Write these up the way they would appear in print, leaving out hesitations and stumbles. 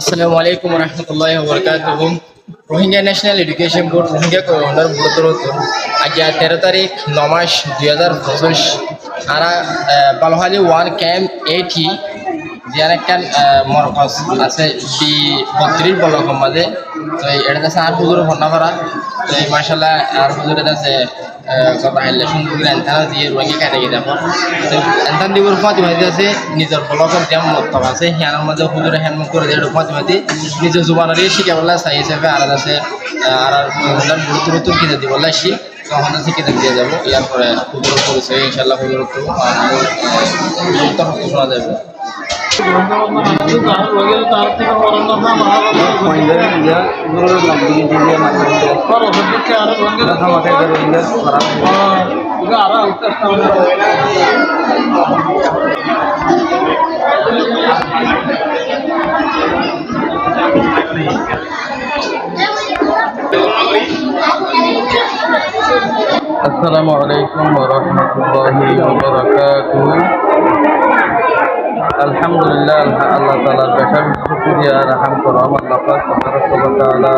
আসসালামু আলাইকুম রহমতুল্লাহ বরকাতুহু। Rohingya national education board Rohingya commissioner বুড়োতরত আজ 13 তারিখ 9 মাস 2025 আরা বালহালি ওয়ান ক্যাম্প এইটি যার একটা মরকজ আছে বি 32 বলকম মাঝে। তো এটা আছে আর হুজুর ভন্নাপাড়া। তো এই মাসাল্লাহ আর হুজুরের আছে কথা হাইলে সুন্দর করে এনথানা দিয়ে রোহিঙ্গা কাটে গিয়ে দেখো। তো এনথান দিবর ফাতিমাতি আছে নিজের ব্লগের যেমন মতলব আছে হিয়ানোর মাঝে হুজুরে হ্যান্ড করে দিয়ে ফাতিমাতি নিজের জুবানারই শিখে বললে সাই হিসেবে আর আছে আর গুরুত্ব কিনে দিব লাসি তখন আছে কিনে দিয়ে যাবো। ইয়ার পরে হুজুর পরিচয় ইনশাল্লাহ হুজুর শোনা যাবে। আসসালামু আলাইকুম ওয়া রাহমাতুল্লাহি ওয়া বারাকাতুহু। আলহামদুলিল্লাহ, আল্লাহ তাআলার বেশার শুকরিয়া রাহম করম আল্লাহ পাক তাবারাক ওয়া তাআলা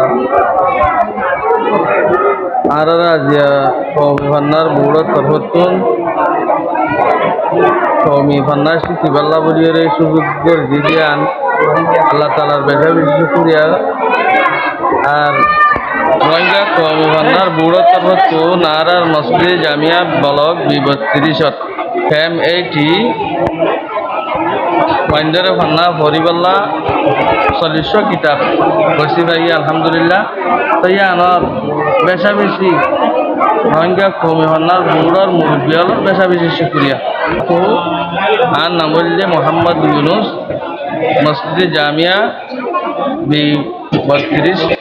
আরারা জিয়া কওমি ফান্নার বুড়ো তরফতুন কওমি ফান্নার শিকিবাল্লাহ বলিয়ে সুযোগ করে দিয়ান আল্লাহ তাআলার বেশার শুকরিয়া। আর রোহিঙ্গা কওমি ফান্নার বুড়ো তরফতু নারার মসজিদ জামিয়া ব্লক বি32 ক্যাম্প এইটি ওয়াইন্ডারে ফান্না ফরিবাল্লা 40 কিতাব বসি ভাই আলহামদুলিল্লাহ। তো আনার বেশা বেশি রোহিঙ্গা কওমি ফান্নার বুড়োর মুরব্বিয়াল বেশা বেশি শুক্রিয়া। তো আর নাম বললে মোহাম্মদ ইউনুস মসজিদ জামিয়া বি32